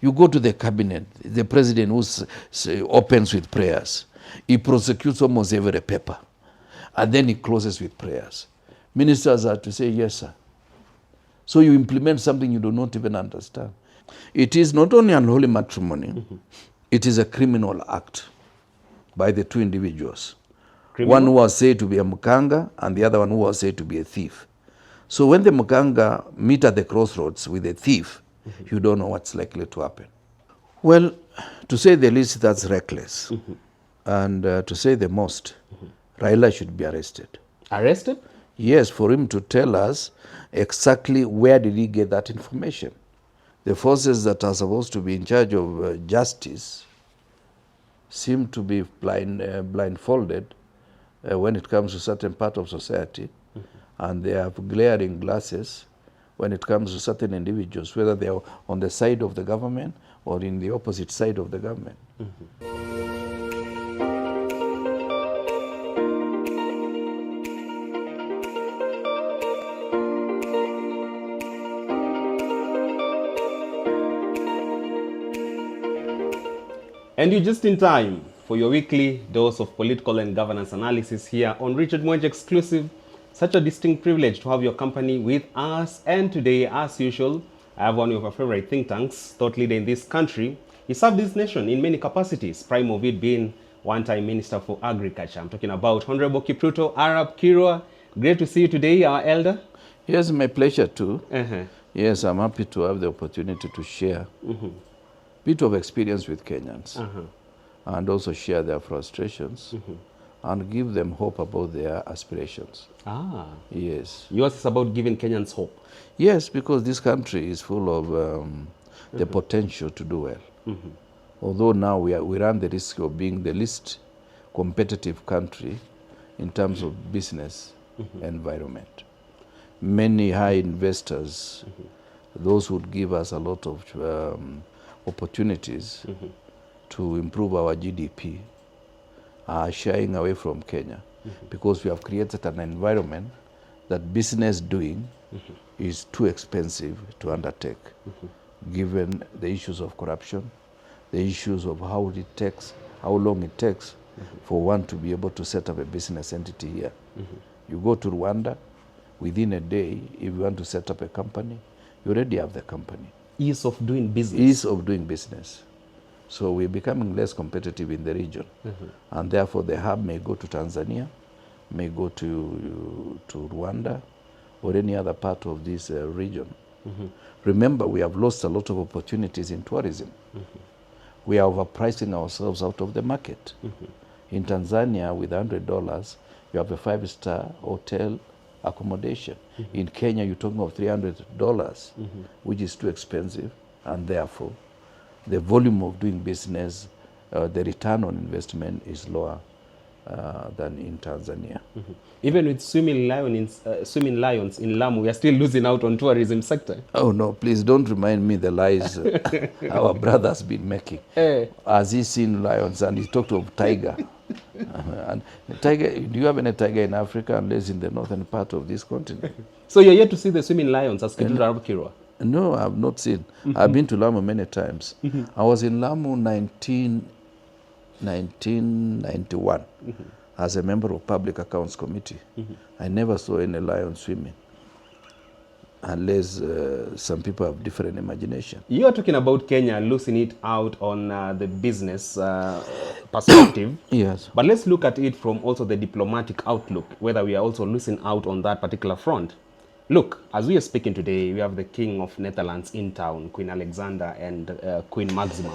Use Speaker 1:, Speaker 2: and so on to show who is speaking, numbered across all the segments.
Speaker 1: You go to the cabinet, the president who opens with prayers. He prosecutes almost every paper. And then he closes with prayers. Ministers are to say, yes, sir. So you implement something you do not even understand. It is not only unholy matrimony, it is a criminal act by the two individuals. Criminal? One who was said to be a mukanga and the other one who was said to be a thief. So when the mukanga meet at the crossroads with a thief, you don't know what's likely to happen. Well, to say the least, that's reckless. And to say the most, Raila should be arrested.
Speaker 2: Arrested?
Speaker 1: Yes, for him to tell us exactly where did he get that information. The forces that are supposed to be in charge of justice seem to be blindfolded when it comes to certain part of society, and they have glaring glasses when it comes to certain individuals, whether they are on the side of the government or in the opposite side of the government.
Speaker 2: And you're just in time for your weekly dose of political and governance analysis here on Richard Mwenja Exclusive. Such a distinct privilege to have your company with us. And today, as usual, I have one of our favorite think tanks, thought leader in this country. He served this nation in many capacities, prime of it being one-time Minister for Agriculture. I'm talking about Honorable Ruto Arap Kirwa. Great to see you today, our elder.
Speaker 1: Yes, my pleasure too. Yes, I'm happy to have the opportunity to share bit of experience with Kenyans and also share their frustrations and give them hope about their aspirations. Yes.
Speaker 2: Yours is about giving Kenyans hope.
Speaker 1: Yes, because this country is full of the potential to do well. Although now we run the risk of being the least competitive country in terms of business environment. Many high investors, those would give us a lot of opportunities to improve our GDP, are shying away from Kenya because we have created an environment that business doing is too expensive to undertake, given the issues of corruption, the issues of how long it takes for one to be able to set up a business entity here. You go to Rwanda, within a day, if you want to set up a company, you already have the company.
Speaker 2: Ease of doing business.
Speaker 1: Ease of doing business. So we're becoming less competitive in the region. And therefore the hub may go to Tanzania, may go to Rwanda, or any other part of this region. Remember, we have lost a lot of opportunities in tourism. We are overpricing ourselves out of the market. In Tanzania, with $100, you have a 5-star hotel accommodation. In Kenya, you're talking of $300, which is too expensive, and therefore the volume of doing business, the return on investment is lower than in Tanzania.
Speaker 2: Even with swimming lions in Lamu, we are still losing out on tourism sector.
Speaker 1: Oh no, please don't remind me the lies our brother has been making. Has he seen lions? And he talked of tiger. And tiger, do you have any tiger in Africa unless in the northern part of this continent?
Speaker 2: So you're yet to see the swimming lions as Arap Kirwa?
Speaker 1: No, I've not seen. I've been to Lamu many times. I was in Lamu 1991 as a member of Public Accounts Committee. I never saw any lion swimming, unless some people have different imagination.
Speaker 2: You are talking about Kenya losing it out on the business perspective.
Speaker 1: Yes.
Speaker 2: But let's look at it from also the diplomatic outlook, whether we are also losing out on that particular front. Look, as we are speaking today, we have the King of Netherlands in town, Queen Alexander and Queen Maxima.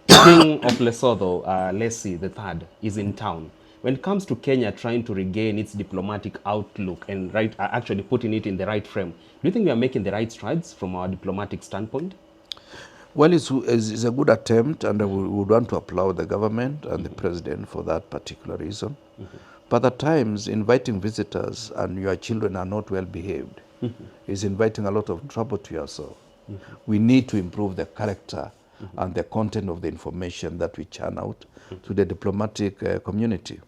Speaker 2: King of Lesotho, Leslie III, is in town. When it comes to Kenya trying to regain its diplomatic outlook and actually putting it in the right frame, do you think we are making the right strides from our diplomatic standpoint?
Speaker 1: Well, it's a good attempt, and we would want to applaud the government and the president for that particular reason. But at times, inviting visitors and your children are not well behaved is inviting a lot of trouble to yourself. We need to improve the character and the content of the information that we churn out to the diplomatic community.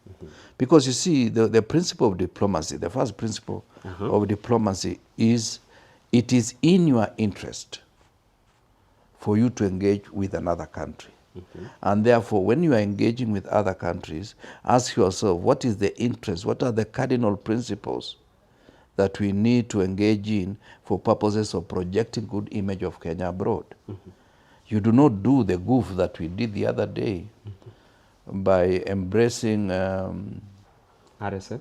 Speaker 1: Because you see, the principle of diplomacy, the first principle of diplomacy is it is in your interest for you to engage with another country. And therefore, when you are engaging with other countries, ask yourself, what is the interest? What are the cardinal principles that we need to engage in for purposes of projecting good image of Kenya abroad? You do not do the goof that we did the other day by embracing
Speaker 2: RSF?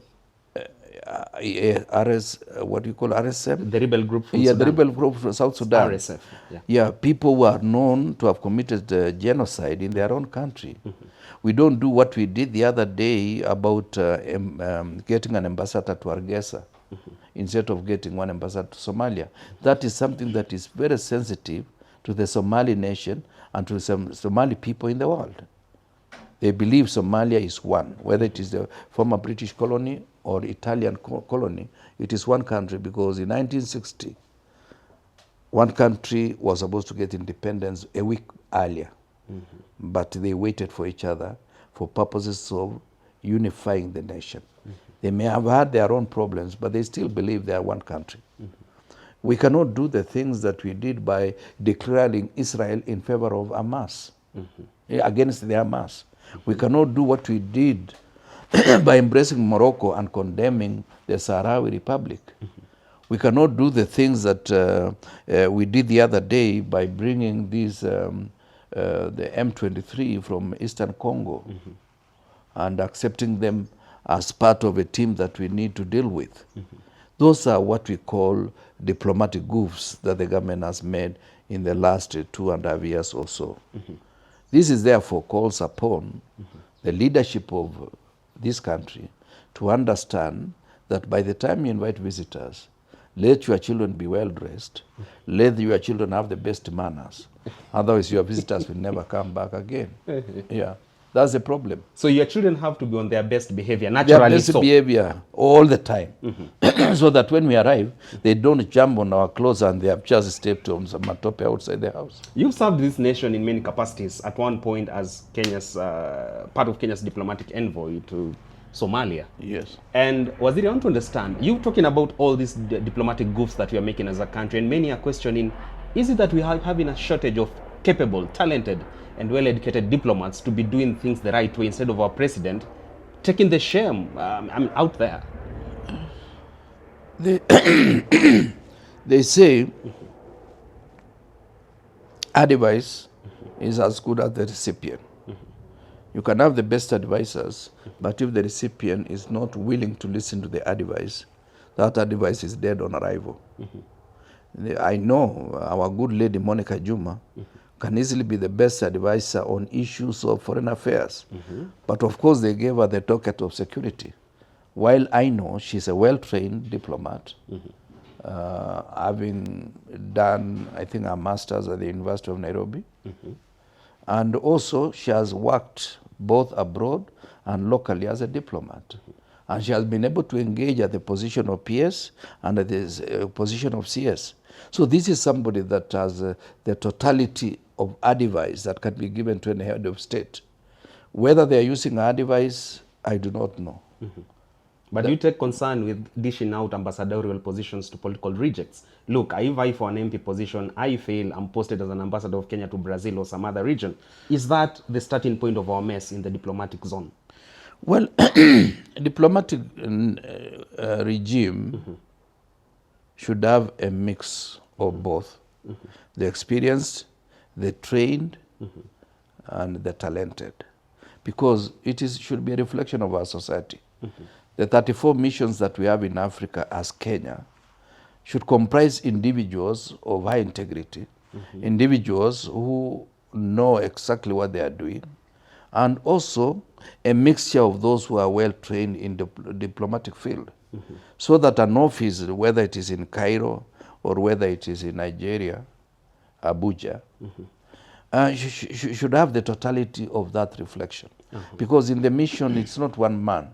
Speaker 1: what do you call RSF?
Speaker 2: The rebel group from
Speaker 1: Yeah,
Speaker 2: Sudan.
Speaker 1: the rebel group from South Sudan.
Speaker 2: RSF, yeah.
Speaker 1: Yeah, people who are known to have committed genocide in their own country. We don't do what we did the other day about getting an ambassador to Hargeisa instead of getting one ambassador to Somalia. That is something that is very sensitive to the Somali nation and to some Somali people in the world. They believe Somalia is one, whether it is the former British colony or Italian colony, it is one country, because in 1960, one country was supposed to get independence a week earlier, but they waited for each other for purposes of unifying the nation. They may have had their own problems, but they still believe they are one country. We cannot do the things that we did by declaring Israel in favor of Hamas, against the Hamas. We cannot do what we did by embracing Morocco and condemning the Sahrawi Republic. We cannot do the things that we did the other day by bringing these, the M23 from Eastern Congo and accepting them as part of a team that we need to deal with. Those are what we call diplomatic goofs that the government has made in the last 2.5 years or so. This is therefore calls upon the leadership of this country to understand that by the time you invite visitors, let your children be well dressed, let your children have the best manners. Otherwise, your visitors will never come back again. Yeah, that's the problem.
Speaker 2: So your children have to be on their best behavior,
Speaker 1: Their
Speaker 2: naturally
Speaker 1: best
Speaker 2: so.
Speaker 1: behavior all the time, so that when we arrive, they don't jump on our clothes and they have just stepped on some matope outside the house.
Speaker 2: You've served this nation in many capacities. At one point, as Kenya's part of Kenya's diplomatic envoy to Somalia.
Speaker 1: Yes.
Speaker 2: And Waziri, I want to understand, you talking about all these diplomatic goofs that we are making as a country, and many are questioning, is it that we are having a shortage of capable, talented, and well-educated diplomats to be doing things the right way instead of our president taking the shame out there?
Speaker 1: They say advice is as good as the recipient. You can have the best advisors, but if the recipient is not willing to listen to the advice, that advice is dead on arrival. I know our good lady Monica Juma can easily be the best advisor on issues of foreign affairs. But of course they gave her the docket of security. While I know she's a well-trained diplomat, having done, I think, her master's at the University of Nairobi. And also she has worked both abroad and locally as a diplomat. And she has been able to engage at the position of PS and at the position of CS. So this is somebody that has the totality of advice that can be given to any head of state. Whether they are using advice, I do not know.
Speaker 2: But you take concern with dishing out ambassadorial positions to political rejects. Look, I vie for an MP position, I fail, I'm posted as an ambassador of Kenya to Brazil or some other region. Is that the starting point of our mess in the diplomatic zone?
Speaker 1: Well, diplomatic regime should have a mix of both. The experienced, the trained, and the talented. Because it should be a reflection of our society. The 34 missions that we have in Africa as Kenya should comprise individuals of high integrity, individuals who know exactly what they are doing, and also a mixture of those who are well trained in the diplomatic field. So that an office, whether it is in Cairo or whether it is in Nigeria, Abuja, should have the totality of that reflection. Because in the mission, it's not one man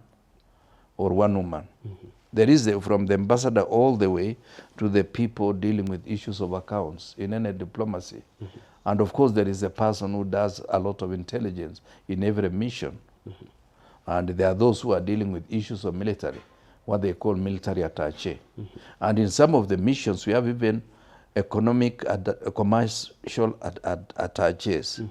Speaker 1: or one woman. There is, from the ambassador all the way to the people dealing with issues of accounts in any diplomacy. And of course, there is a person who does a lot of intelligence in every mission. And there are those who are dealing with issues of military, what they call military attaché. And in some of the missions, we have even economic commercial attaches,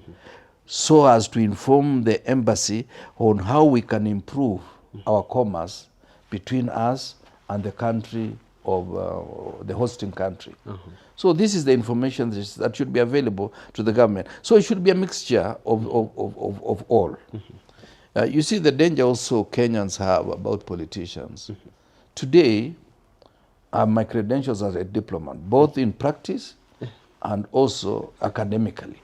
Speaker 1: so as to inform the embassy on how we can improve our commerce between us and the country of the hosting country. So this is the information that should be available to the government. So it should be a mixture of all. You see the danger also Kenyans have about politicians. Today, my credentials as a diplomat, both in practice and also academically.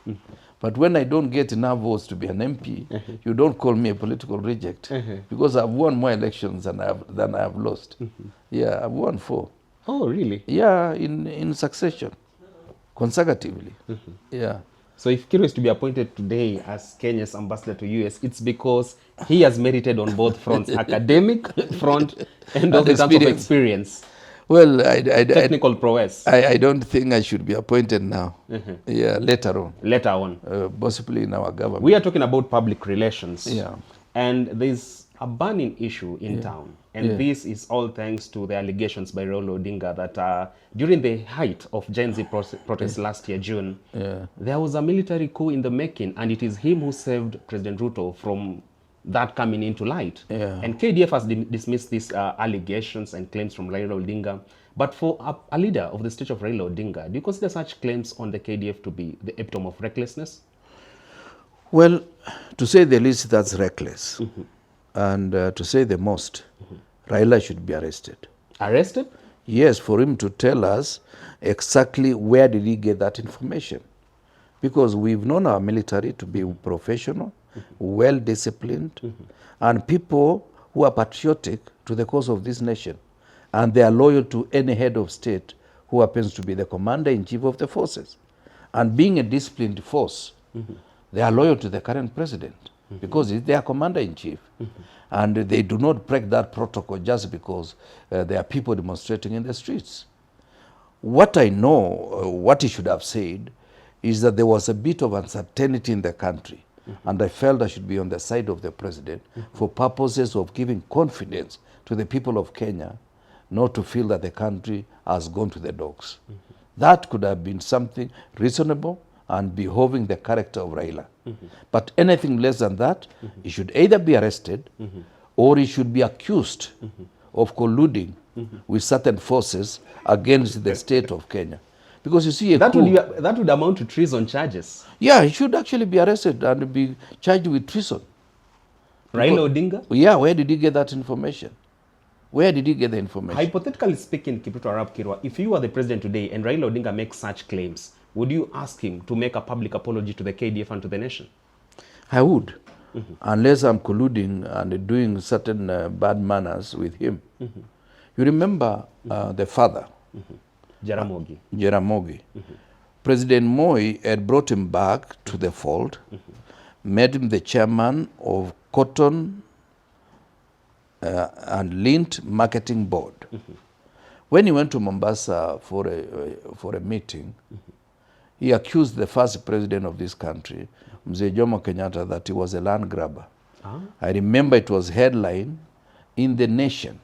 Speaker 1: But when I don't get enough votes to be an MP, you don't call me a political reject, because I've won more elections than I have lost. Yeah, I've won 4.
Speaker 2: Oh, really?
Speaker 1: Yeah, in succession, consecutively. Yeah.
Speaker 2: So if Kiro is to be appointed today as Kenya's ambassador to US, it's because he has merited on both fronts, academic front and also in terms of experience.
Speaker 1: Well,
Speaker 2: technical prowess.
Speaker 1: I don't think I should be appointed now. Yeah, later on.
Speaker 2: Later on.
Speaker 1: Possibly in our government.
Speaker 2: We are talking about public relations.
Speaker 1: Yeah.
Speaker 2: And there's a burning issue in town. And this is all thanks to the allegations by Raila Odinga that during the height of Gen Z protests last year, June, there was a military coup in the making, and it is him who saved President Ruto from that coming into light. And KDF has dismissed these allegations and claims from Raila Odinga. But for a leader of the state of Raila Odinga, do you consider such claims on the KDF to be the epitome of recklessness?
Speaker 1: Well, to say the least, that's reckless. And to say the most, Raila should be arrested.
Speaker 2: Arrested?
Speaker 1: Yes, for him to tell us exactly where did he get that information. Because we've known our military to be professional, well-disciplined, and people who are patriotic to the cause of this nation. And they are loyal to any head of state who happens to be the commander-in-chief of the forces. And being a disciplined force, they are loyal to the current president because he's their commander-in-chief. And they do not break that protocol just because there are people demonstrating in the streets. What I know, what he should have said, is that there was a bit of uncertainty in the country. And I felt I should be on the side of the president for purposes of giving confidence to the people of Kenya, not to feel that the country has gone to the dogs. That could have been something reasonable and behoving the character of Raila. But anything less than that, he should either be arrested or he should be accused of colluding with certain forces against the state of Kenya. Because you see,
Speaker 2: that would amount to treason charges.
Speaker 1: Yeah, he should actually be arrested and be charged with treason.
Speaker 2: Raila Odinga?
Speaker 1: Yeah, where did he get that information? Where did he get the information?
Speaker 2: Hypothetically speaking, Kipruto Arap Kirwa, if you are the president today and Raila Odinga makes such claims, would you ask him to make a public apology to the KDF and to the nation?
Speaker 1: I would, unless I'm colluding and doing certain bad manners with him. You remember the father, Jaramogi. President Moi had brought him back to the fold, made him the chairman of Cotton and Lint Marketing Board. When he went to Mombasa for a meeting, he accused the first president of this country, Mzee Jomo Kenyatta, that he was a land grabber. I remember it was headline in The Nation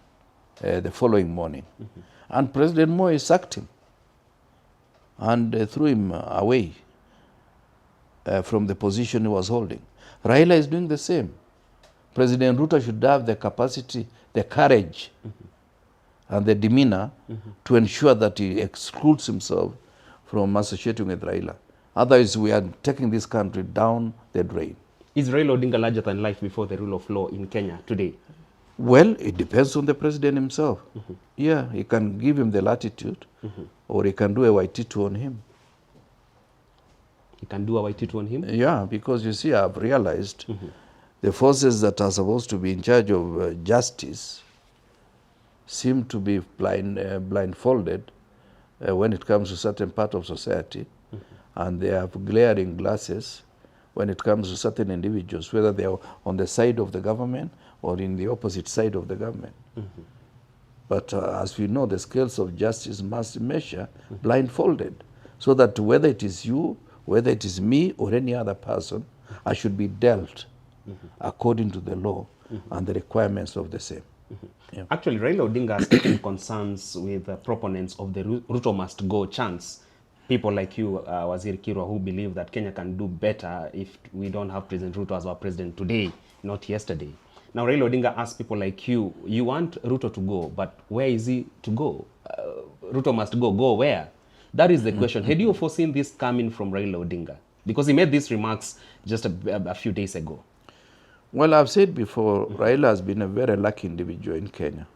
Speaker 1: the following morning. And President Moi sacked him and threw him away from the position he was holding. Raila is doing the same. President Ruto should have the capacity, the courage, and the demeanor to ensure that he excludes himself from associating with Raila. Otherwise, we are taking this country down the drain.
Speaker 2: Is Raila Odinga larger than life before the rule of law in Kenya today?
Speaker 1: Well, it depends on the president himself. Yeah, he can give him the latitude, or he can do a Waititu on him.
Speaker 2: He can do a Waititu on him?
Speaker 1: Yeah, because you see, I've realized the forces that are supposed to be in charge of justice seem to be blindfolded when it comes to certain part of society, and they have glaring glasses when it comes to certain individuals, whether they are on the side of the government or in the opposite side of the government. But as we know, the scales of justice must measure blindfolded, so that whether it is you, whether it is me or any other person, I should be dealt according to the law and the requirements of the same. Yeah.
Speaker 2: Actually, Raila Odinga has taken concerns with proponents of the Ruto must go chance people like you, Waziri Kirwa, who believe that Kenya can do better if we don't have President Ruto as our president today, not yesterday. Now, Raila Odinga asked people like you want Ruto to go, but where is he to go? Ruto must go. Go where? That is the question. Had you foreseen this coming from Raila Odinga? Because he made these remarks just a few days ago.
Speaker 1: Well, I've said before, Raila has been a very lucky individual in Kenya.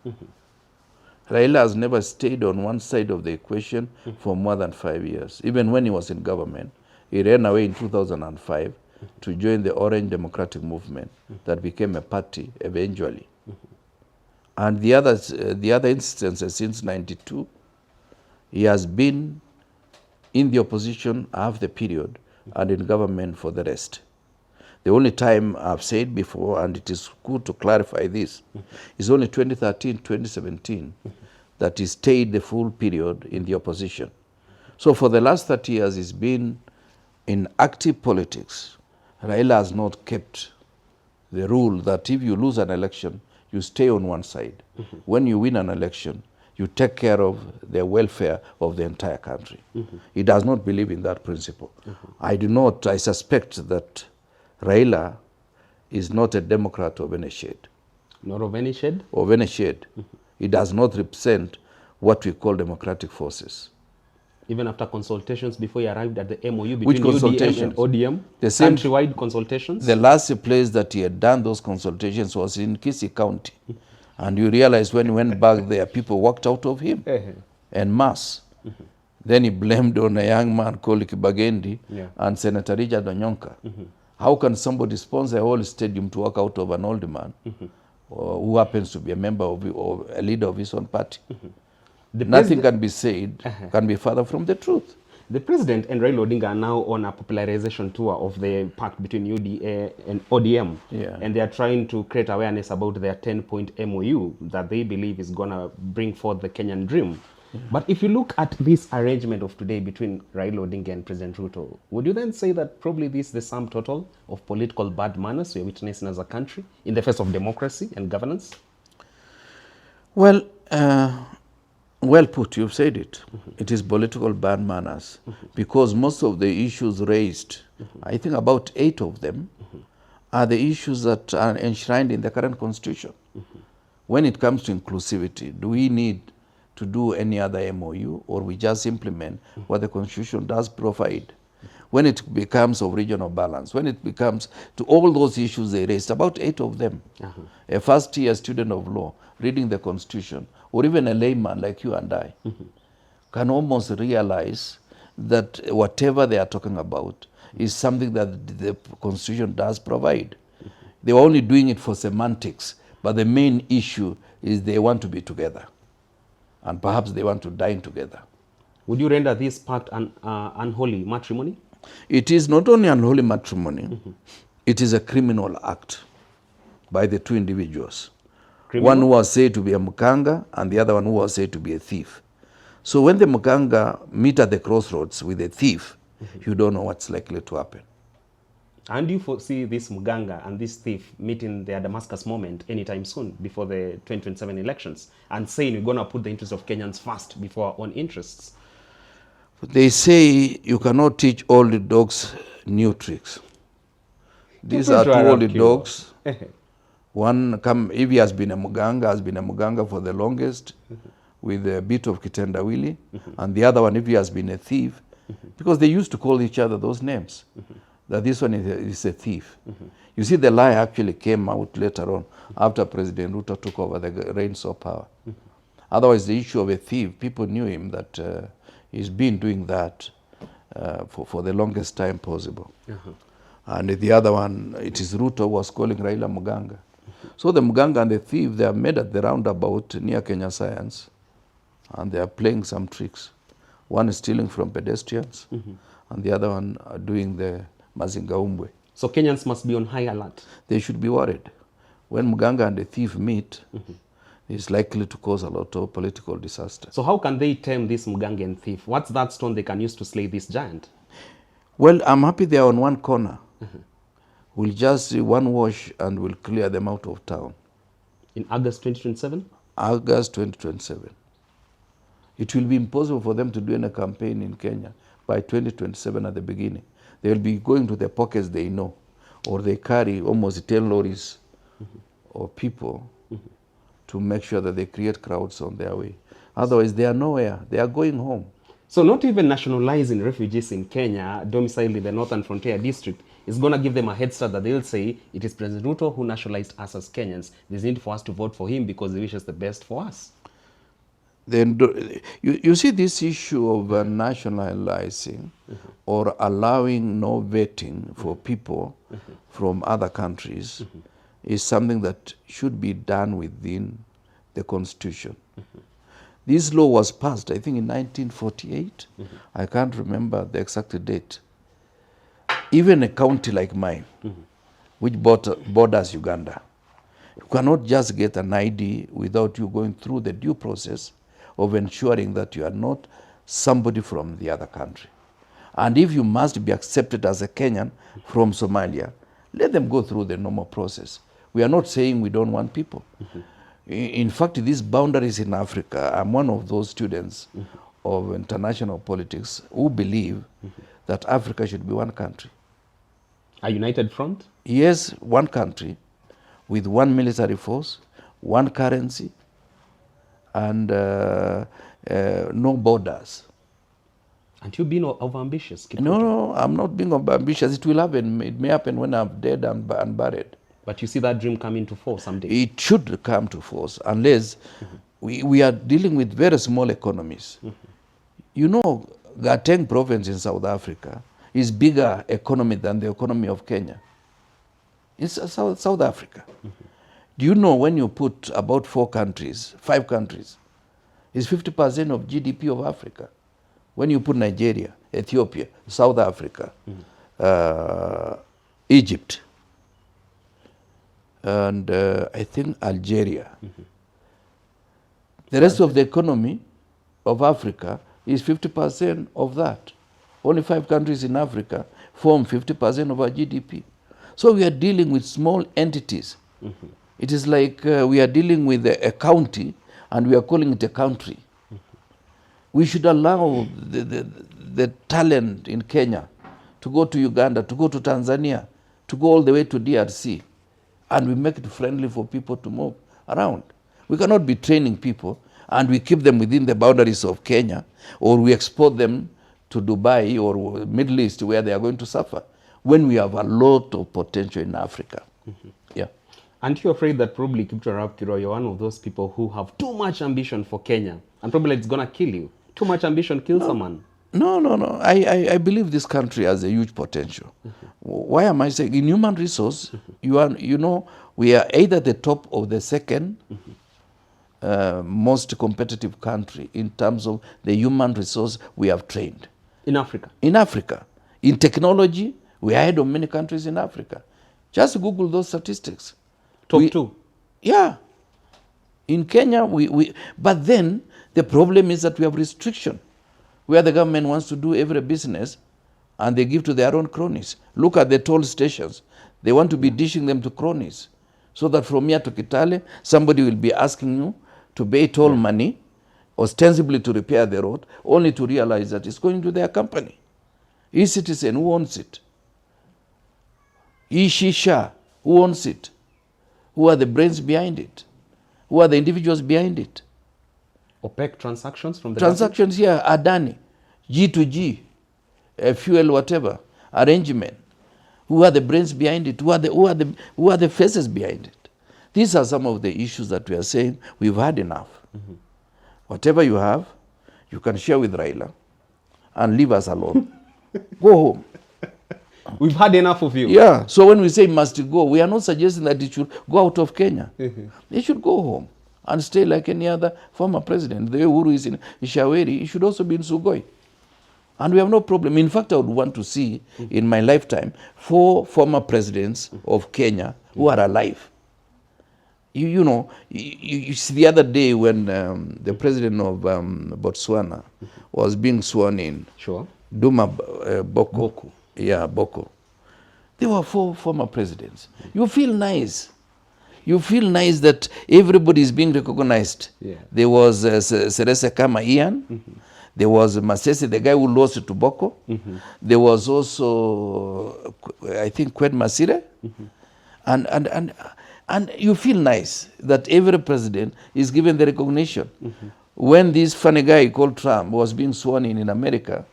Speaker 1: Raila has never stayed on one side of the equation for more than 5 years. Even when he was in government, he ran away in 2005 to join the Orange Democratic Movement that became a party eventually. And the other instances since 92, he has been in the opposition half the period and in government for the rest. The only time I've said before, and it is good to clarify this, is only 2013, 2017 that he stayed the full period in the opposition. So for the last 30 years, he's been in active politics. Raila has not kept the rule that if you lose an election, you stay on one side. When you win an election, you take care of the welfare of the entire country. He does not believe in that principle. I suspect that Raila is not a Democrat of any shade.
Speaker 2: Not of any shade?
Speaker 1: Of any shade. He does not represent what we call democratic forces.
Speaker 2: Even after consultations before he arrived at the MOU
Speaker 1: Which
Speaker 2: between UDM
Speaker 1: consultations?
Speaker 2: and ODM?
Speaker 1: The same,
Speaker 2: countrywide consultations?
Speaker 1: the last place that he had done those consultations was in Kisii County. And you realize when he went back there, people walked out of him en masse. Then he blamed on a young man called Kibagendi and Senator Richard Onyonka. How can somebody sponsor a whole stadium to walk out of an old man who happens to be a member of or a leader of his own party? Nothing can be said, can be further from the truth.
Speaker 2: The president and Raila Odinga are now on a popularization tour of the pact between UDA and ODM. And they are trying to create awareness about their 10-point MOU that they believe is going to bring forth the Kenyan dream. But if you look at this arrangement of today between Raila Odinga and President Ruto, would you then say that probably this is the sum total of political bad manners we are witnessing as a country in the face of democracy and governance?
Speaker 1: Well, well put, you've said it. It is political bad manners because most of the issues raised, I think about 8 of them, are the issues that are enshrined in the current constitution. When it comes to inclusivity, do we need to do any other MOU or we just implement what the constitution does provide? When it becomes of regional balance, when it becomes to all those issues they raised, about 8 of them. A first-year student of law reading the constitution, or even a layman like you and I, can almost realize that whatever they are talking about is something that the constitution does provide. They were only doing it for semantics, but the main issue is they want to be together. And perhaps they want to dine together.
Speaker 2: Would you render this pact an unholy matrimony?
Speaker 1: It is not only unholy matrimony, it is a criminal act by the 2 individuals. Criminal? One who was said to be a mukanga and the other one who was said to be a thief. So when the mukanga meet at the crossroads with a thief, you don't know what's likely to happen.
Speaker 2: And do you foresee this muganga and this thief meeting their Damascus moment anytime soon before the 2027 elections and saying we're going to put the interests of Kenyans first before our own interests?
Speaker 1: They say you cannot teach old dogs new tricks. These are 2 old dogs. One, if he has been a muganga for the longest with a bit of kitendawili, and the other one, if he has been a thief, because they used to call each other those names, that this one is a thief. You see, the lie actually came out later on after President Ruto took over the reins of power. Otherwise, the issue of a thief, people knew him that he's been doing that for the longest time possible. And the other one, it is Ruto was calling Raila Muganga. So the Muganga and the thief, they are met at the roundabout near Kenya Science, and they are playing some tricks. One is stealing from pedestrians, and the other one are doing the Mazinga Umbwe.
Speaker 2: So Kenyans must be on high alert.
Speaker 1: They should be worried. When Muganga and the thief meet, it's likely to cause a lot of political disaster.
Speaker 2: So how can they tame this Muganga and thief? What's that stone they can use to slay this giant?
Speaker 1: Well, I'm happy they are on one corner. We'll just do one wash and we'll clear them out of town.
Speaker 2: In August 2027?
Speaker 1: August 2027. It will be impossible for them to do any campaign in Kenya. But by 2027 at the beginning. They will be going to the pockets they know, or they carry almost 10 lorries of people to make sure that they create crowds on their way. Otherwise, they are nowhere. They are going home.
Speaker 2: So not even nationalizing refugees in Kenya, domiciled in the Northern Frontier District, is going to give them a head start that they'll say, it is President Ruto who nationalized us as Kenyans. There's need for us to vote for him because he wishes the best for us.
Speaker 1: Then you see this issue of nationalizing or allowing no vetting for people from other countries is something that should be done within the Constitution. This law was passed, I think, in 1948. I can't remember the exact date. Even a county like mine, which borders Uganda, you cannot just get an ID without you going through the due process of ensuring that you are not somebody from the other country. And if you must be accepted as a Kenyan from Somalia, let them go through the normal process. We are not saying we don't want people. In fact, these boundaries in Africa, I'm one of those students of international politics who believe that Africa should be one country.
Speaker 2: A united front?
Speaker 1: Yes, one country with one military force, one currency, and no borders.
Speaker 2: And you being over-ambitious?
Speaker 1: No, I'm not being ambitious. It will happen. It may happen when I'm dead and buried.
Speaker 2: But you see that dream coming to force someday?
Speaker 1: It should come to force unless we are dealing with very small economies. You know, Gauteng province in South Africa is bigger economy than the economy of Kenya. It's South Africa. Do you know when you put about 5 countries, it's 50% of GDP of Africa. When you put Nigeria, Ethiopia, South Africa, Egypt, and I think Algeria. The rest of the economy of Africa is 50% of that. Only 5 countries in Africa form 50% of our GDP. So we are dealing with small entities. It is like we are dealing with a county and we are calling it a country. We should allow the talent in Kenya to go to Uganda, to go to Tanzania, to go all the way to DRC, and we make it friendly for people to move around. We cannot be training people and we keep them within the boundaries of Kenya, or we export them to Dubai or Middle East where they are going to suffer, when we have a lot of potential in Africa. Yeah.
Speaker 2: Aren't you afraid that probably, Kipchumba Arap Kiru, you're one of those people who have too much ambition for Kenya, and probably it's going to kill you? Too much ambition kills someone.
Speaker 1: No. I believe this country has a huge potential. Why am I saying? In human resource, you know, we are either the top of the second most competitive country in terms of the human resource we have trained.
Speaker 2: In Africa?
Speaker 1: In Africa. In technology, we are ahead of many countries in Africa. Just Google those statistics.
Speaker 2: Top 2?
Speaker 1: Yeah. In Kenya, but then the problem is that we have restriction, where the government wants to do every business and they give to their own cronies. Look at the toll stations. They want to be dishing them to cronies, so that from here to Kitale, somebody will be asking you to pay toll money, ostensibly to repair the road, only to realize that it's going to their company. E-Citizen, who owns it? E-Shisha, who owns it? Who are the brains behind it? Who are the individuals behind it?
Speaker 2: Opaque transactions from the
Speaker 1: transactions here, Adani, G2G, fuel whatever, arrangement. Who are the brains behind it? Who are the faces behind it? These are some of the issues that we are saying we've had enough. Whatever you have, you can share with Raila and leave us alone. Go home.
Speaker 2: We've had enough of you.
Speaker 1: Yeah. So when we say must go, we are not suggesting that it should go out of Kenya. It should go home and stay like any other former president. The way Uhuru is in Ishaweri, he should also be in Sugoi. And we have no problem. In fact, I would want to see in my lifetime 4 former presidents of Kenya who are alive. You know, you see the other day when the president of Botswana was being sworn in.
Speaker 2: Sure.
Speaker 1: Duma Boko. Yeah, Boko. There were 4 former presidents. You feel nice. You feel nice that everybody is being recognized.
Speaker 2: Yeah.
Speaker 1: There was Serese Kama Ian. There was Masese, the guy who lost to Boko. There was also, I think, Kwed Masire. And you feel nice that every president is given the recognition. When this funny guy called Trump was being sworn in America,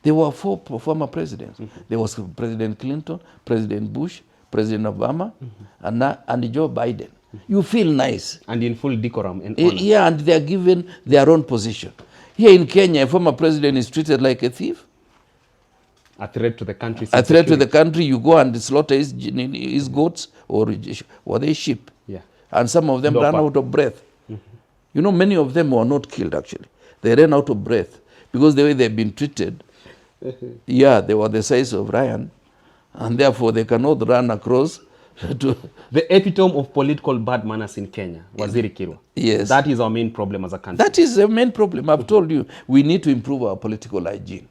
Speaker 1: there were 4 former presidents. There was President Clinton, President Bush, President Obama, and Joe Biden. You feel nice.
Speaker 2: And in full decorum and honor.
Speaker 1: Yeah, and they are given their own position. Here in Kenya, a former president is treated like a thief.
Speaker 2: A threat to the country.
Speaker 1: A threat to the country. You go and slaughter his goats or they sheep.
Speaker 2: Yeah.
Speaker 1: And some of them ran out of breath. You know, many of them were not killed, actually. They ran out of breath because the way they've been treated, yeah, they were the size of Ryan, and therefore they cannot run across to...
Speaker 2: The epitome of political bad manners in Kenya, Waziri Kirwa.
Speaker 1: Yes.
Speaker 2: That is our main problem as a country.
Speaker 1: That is the main problem. I've told you, we need to improve our political hygiene.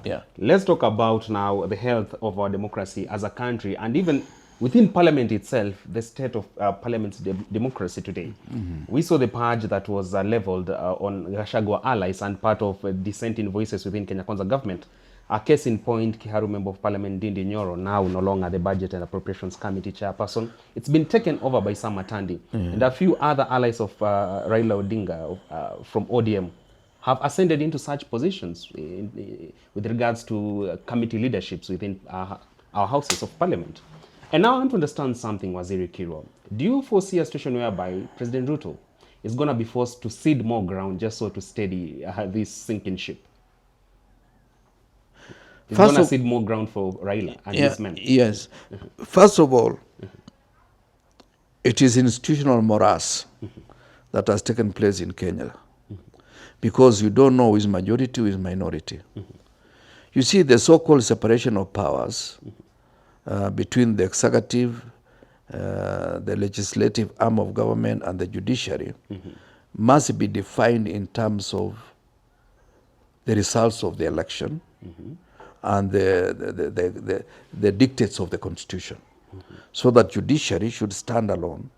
Speaker 1: Yeah.
Speaker 2: Let's talk about now the health of our democracy as a country, and even within Parliament itself, the state of Parliament's democracy today. We saw the purge that was leveled on Gachagua allies and part of dissenting voices within Kenya Kwanza government. A case in point, Kiharu Member of Parliament Ndindi Nyoro, now no longer the Budget and Appropriations Committee chairperson. It's been taken over by Sam Matandi. And a few other allies of Raila Odinga from ODM have ascended into such positions with regards to committee leaderships within our houses of Parliament. And now I want to understand something, Waziri Kirwa. Do you foresee a situation whereby President Ruto is going to be forced to cede more ground just so to steady this sinking ship? He's going to cede more ground for Raila and his men.
Speaker 1: Yes. First of all, it is institutional morass that has taken place in Kenya. Because you don't know who is majority, who is minority. You see, the so-called separation of powers between the executive, the legislative arm of government, and the judiciary must be defined in terms of the results of the election and the dictates of the constitution. So that judiciary should stand alone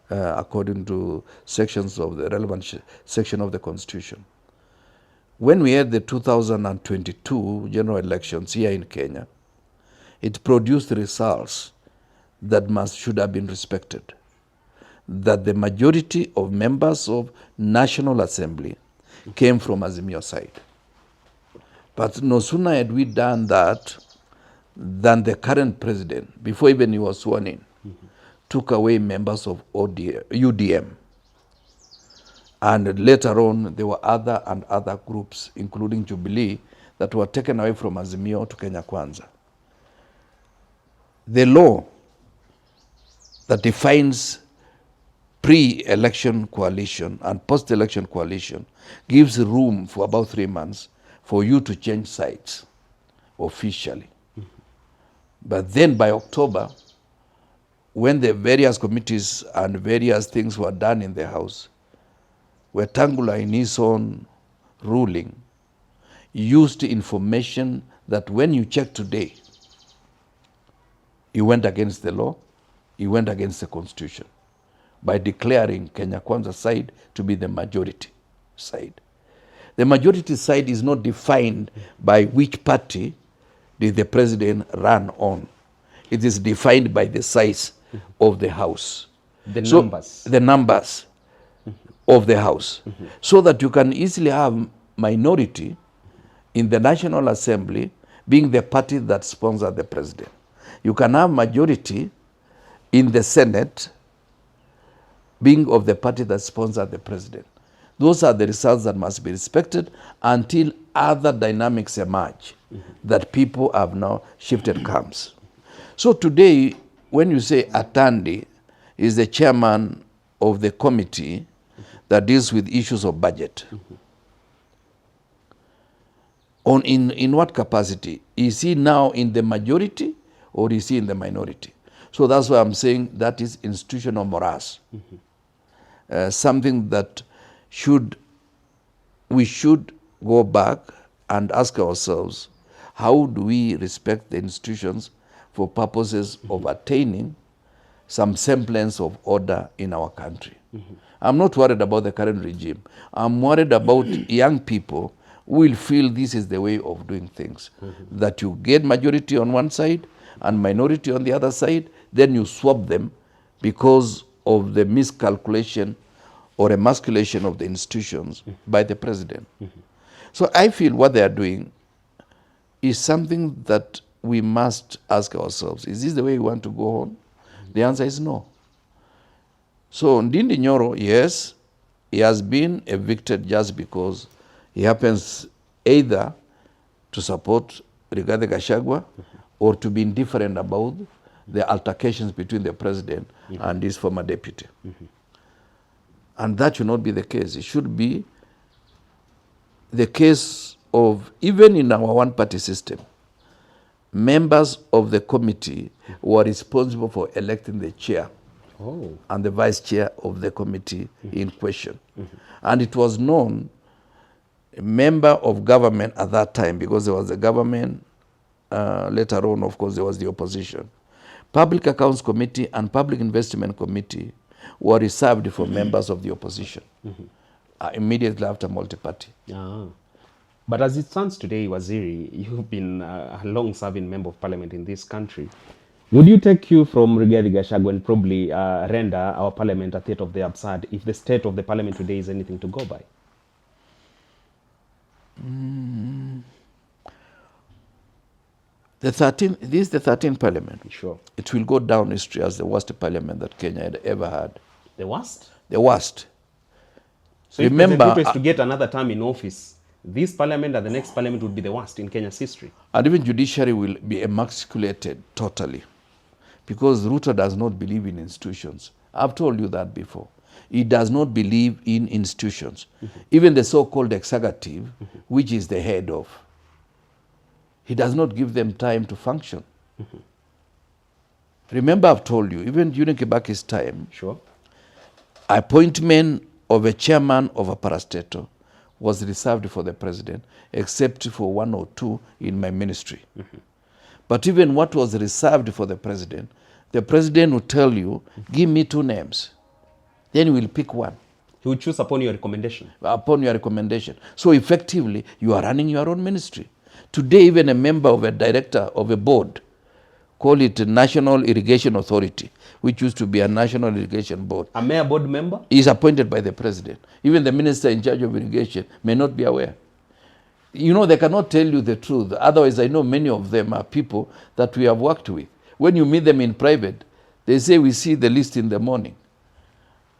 Speaker 1: according to sections of the relevant section of the constitution. When we had the 2022 general elections here in Kenya, it produced results that should have been respected. That the majority of members of National Assembly came from Azimio side. But no sooner had we done that than the current president, before even he was sworn in, took away members of UDM. And later on, there were other groups, including Jubilee, that were taken away from Azimio to Kenya Kwanza. The law that defines pre-election coalition and post-election coalition gives room for about 3 months for you to change sides officially. But then by October, when the various committees and various things were done in the House, Wetangula in his own ruling used information that when you check today, he went against the law, he went against the constitution by declaring Kenya Kwanza side to be the majority side. The majority side is not defined by which party did the president run on. It is defined by the size of the House.
Speaker 2: The numbers.
Speaker 1: The numbers of the House. So that you can easily have minority in the National Assembly being the party that sponsors the president. You can have majority in the Senate being of the party that sponsors the president. Those are the results that must be respected until other dynamics emerge that people have now shifted camps. So today, when you say Atandi is the chairman of the committee that deals with issues of budget, in what capacity? Is he now in the majority or is he in the minority? So that's why I'm saying that is institutional morass. Something that we should go back and ask ourselves, how do we respect the institutions for purposes of attaining some semblance of order in our country? I'm not worried about the current regime. I'm worried about young people will feel this is the way of doing things. That you get majority on one side and minority on the other side, then you swap them because of the miscalculation or emasculation of the institutions by the president. So I feel what they are doing is something that we must ask ourselves, is this the way we want to go on? The answer is no. So Ndindi Nyoro, yes, he has been evicted just because he happens either to support Rigathi Gachagua or to be indifferent about the altercations between the president and his former deputy. And that should not be the case. It should be the case of, even in our one-party system, members of the committee were responsible for electing the chair and the vice chair of the committee in question. And it was known, a member of government at that time, because there was the government, later on, of course, there was the opposition. Public Accounts Committee and Public Investment Committee were reserved for members of the opposition immediately after multi-party.
Speaker 2: But as it stands today, Waziri, you've been a long-serving member of parliament in this country. Would you take cue from Rigathi Gachagua and probably render our parliament a theatre of the absurd if the state of the parliament today is anything to go by?
Speaker 1: This is the 13th parliament.
Speaker 2: Sure.
Speaker 1: It will go down history as the worst parliament that Kenya had ever had.
Speaker 2: The worst?
Speaker 1: The worst.
Speaker 2: So remember, if President Ruto is to get another term in office, this parliament and the next parliament would be the worst in Kenya's history.
Speaker 1: And even judiciary will be emasculated totally, because Ruto does not believe in institutions. I've told you that before. He does not believe in institutions. Even the so-called executive, which is the head of, he does not give them time to function. Remember, I've told you, even during Kibaki's time, appointment of a chairman of a parastatal was reserved for the president, except for 1 or 2 in my ministry. But even what was reserved for the president will tell you, give me 2 names. Then he will pick one.
Speaker 2: He will choose upon your recommendation.
Speaker 1: Upon your recommendation. So effectively, you are running your own ministry. Today, even a member of a director of a board, call it a National Irrigation Authority, which used to be a National Irrigation Board.
Speaker 2: A mayor board member?
Speaker 1: Is appointed by the president. Even the minister in charge of irrigation may not be aware. You know, they cannot tell you the truth. Otherwise, I know many of them are people that we have worked with. When you meet them in private, they say, we see the list in the morning.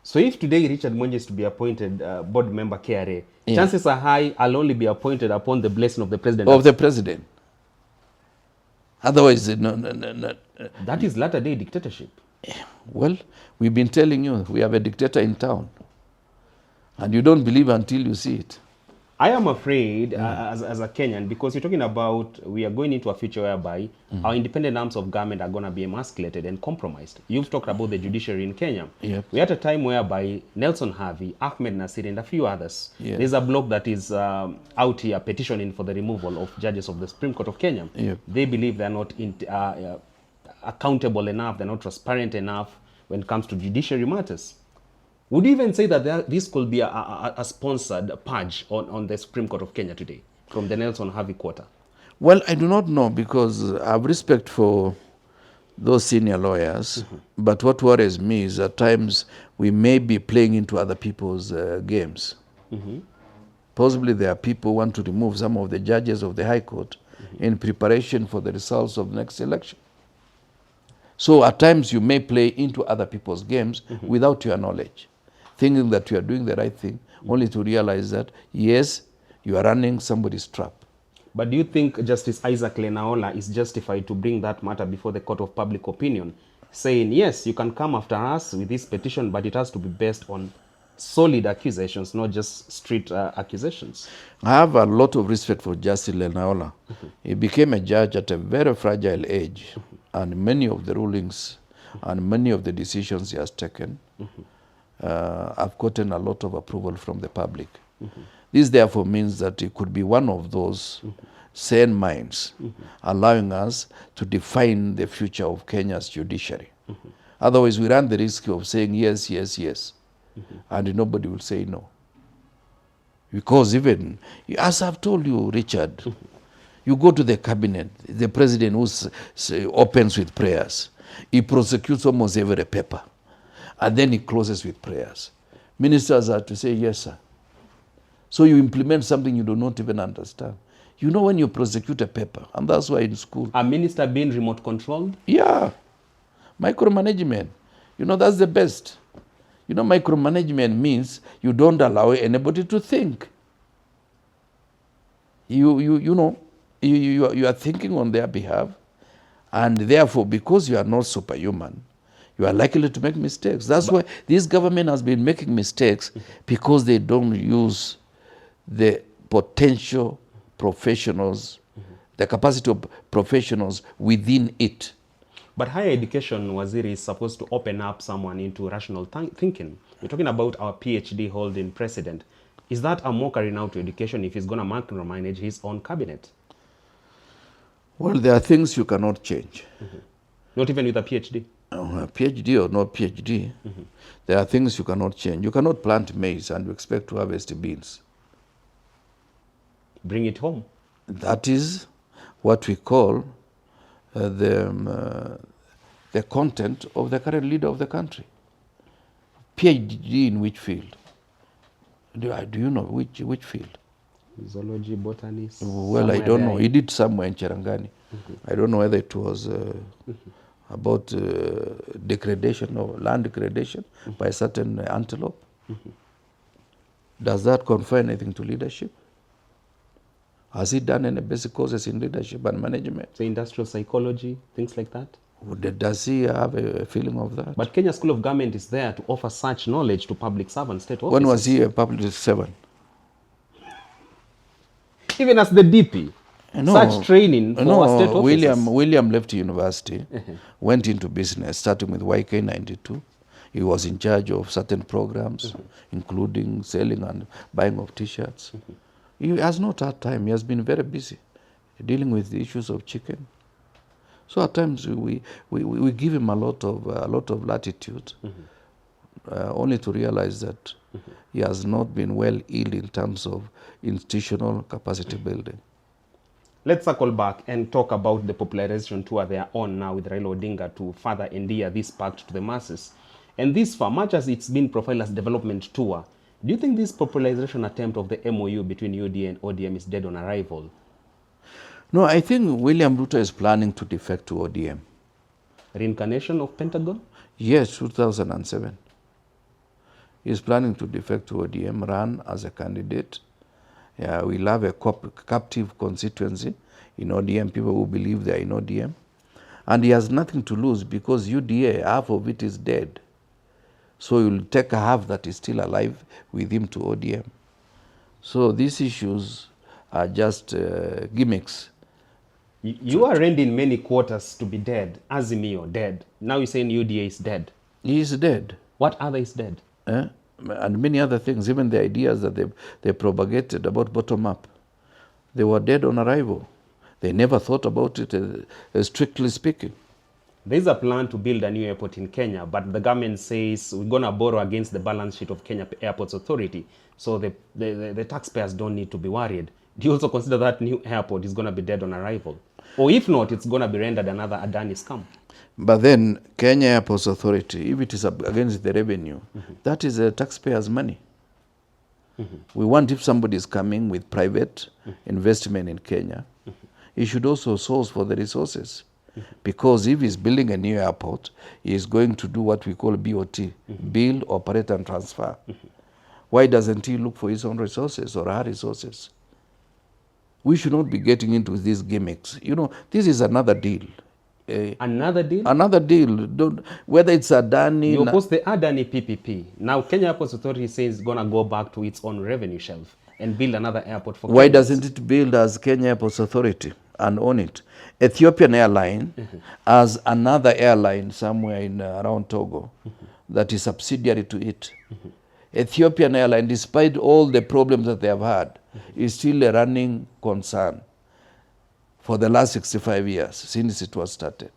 Speaker 2: So if today Richard Mwenja is to be appointed board member KRA, chances are high I'll only be appointed upon the blessing of the president.
Speaker 1: Of the president. Otherwise, no.
Speaker 2: That is latter-day dictatorship.
Speaker 1: Well, we've been telling you, we have a dictator in town. And you don't believe until you see it.
Speaker 2: I am afraid, as a Kenyan, because you're talking about we are going into a future whereby our independent arms of government are going to be emasculated and compromised. You've talked about the judiciary in Kenya. We're at a time whereby Nelson Harvey, Ahmed Nasir, and a few others, there's a bloc that is out here petitioning for the removal of judges of the Supreme Court of Kenya. They believe they're not accountable enough, they're not transparent enough when it comes to judiciary matters. Would you even say that this could be a sponsored purge on the Supreme Court of Kenya today from the Nelson Harvey quarter?
Speaker 1: Well, I do not know, because I have respect for those senior lawyers. But what worries me is at times we may be playing into other people's games. Possibly there are people who want to remove some of the judges of the High Court in preparation for the results of the next election. So at times you may play into other people's games without your knowledge, thinking that you are doing the right thing, only to realize that, yes, you are running somebody's trap.
Speaker 2: But do you think Justice Isaac Lenaola is justified to bring that matter before the court of public opinion, saying, yes, you can come after us with this petition, but it has to be based on solid accusations, not just street accusations?
Speaker 1: I have a lot of respect for Justice Lenaola. He became a judge at a very fragile age, and many of the rulings and many of the decisions he has taken have gotten a lot of approval from the public. This therefore means that he could be one of those sane minds, allowing us to define the future of Kenya's judiciary. Otherwise, we run the risk of saying yes, yes, yes, and nobody will say no. Because even, as I've told you, Richard, you go to the cabinet, the president who opens with prayers. He prosecutes almost every paper. And then he closes with prayers. Ministers are to say, yes, sir. So you implement something you do not even understand. You know when you prosecute a paper, and that's why in school.
Speaker 2: A minister being remote controlled?
Speaker 1: Yeah. Micromanagement. You know, that's the best. You know, micromanagement means you don't allow anybody to think. You are thinking on their behalf, and therefore, because you are not superhuman, you are likely to make mistakes. That's why this government has been making mistakes, because they don't use the potential professionals, the capacity of professionals within it.
Speaker 2: But higher education, Waziri, is supposed to open up someone into rational thinking. We're talking about our PhD holding president. Is that a mockery now to education if he's going to micromanage his own cabinet?
Speaker 1: Well, there are things you cannot change.
Speaker 2: Not even with a PhD?
Speaker 1: PhD or no PhD, there are things you cannot change. You cannot plant maize and you expect to harvest beans.
Speaker 2: Bring it home.
Speaker 1: That is what we call the content of the current leader of the country. PhD in which field? Do you know which field?
Speaker 2: Zoology, botany.
Speaker 1: Well, I don't know. He did somewhere in Cherangani. I don't know whether it was about degradation or land degradation by a certain antelope. Does that confer anything to leadership? Has he done any basic courses in leadership and management?
Speaker 2: So industrial psychology, things like that?
Speaker 1: Does he have a feeling of that?
Speaker 2: But Kenya School of Government is there to offer such knowledge to public servants, state officers.
Speaker 1: When was he a public servant?
Speaker 2: Even as the DP, such training for state officers.
Speaker 1: William left university, went into business, starting with YK92. He was in charge of certain programs, including selling and buying of T-shirts. He has not had time. He has been very busy dealing with the issues of chicken. So at times we give him a lot of latitude, only to realize that he has not been well heeled in terms of institutional capacity building.
Speaker 2: Let's circle back and talk about the popularization tour they are on now with Raila Odinga to further endear this pact to the masses. And this, for much as it's been profiled as development tour, do you think this popularization attempt of the MOU between UDA and ODM is dead on arrival?
Speaker 1: No, I think William Ruto is planning to defect to ODM.
Speaker 2: Reincarnation of Pentagon?
Speaker 1: Yes, 2007. He is planning to defect to ODM, run as a candidate. We'll have a captive constituency in ODM, people who believe they are in ODM. And he has nothing to lose because UDA, half of it is dead. So you'll take a half that is still alive with him to ODM. So these issues are just gimmicks.
Speaker 2: You are rendering many quarters to be dead. Azimio, dead. Now you're saying UDA is dead.
Speaker 1: He is dead.
Speaker 2: What other is dead?
Speaker 1: And many other things, even the ideas that they propagated about bottom-up, they were dead on arrival. They never thought about it, strictly speaking.
Speaker 2: There's a plan to build a new airport in Kenya, but the government says we're going to borrow against the balance sheet of Kenya Airports Authority, so the taxpayers don't need to be worried. Do you also consider that new airport is going to be dead on arrival? Or if not, it's going to be rendered another Adani scam?
Speaker 1: But then Kenya Airports Authority, if it is against the revenue, that is the taxpayers' money. We want, if somebody is coming with private investment in Kenya, he should also source for the resources. Because if he's building a new airport, he is going to do what we call BOT, build, operate, and transfer. Why doesn't he look for his own resources or her resources? We should not be getting into these gimmicks. You know, this is another deal.
Speaker 2: Another deal?
Speaker 1: Another deal. Whether it's Adani...
Speaker 2: You oppose the Adani PPP. Now Kenya Airports Authority says it's going to go back to its own revenue shelf and build another airport for
Speaker 1: Why
Speaker 2: Kenyans.
Speaker 1: doesn't it build as Kenya Airports Authority and own it? Ethiopian Airline has another airline somewhere in around Togo that is subsidiary to it. Ethiopian Airline, despite all the problems that they have had, is still a running concern for the last 65 years since it was started.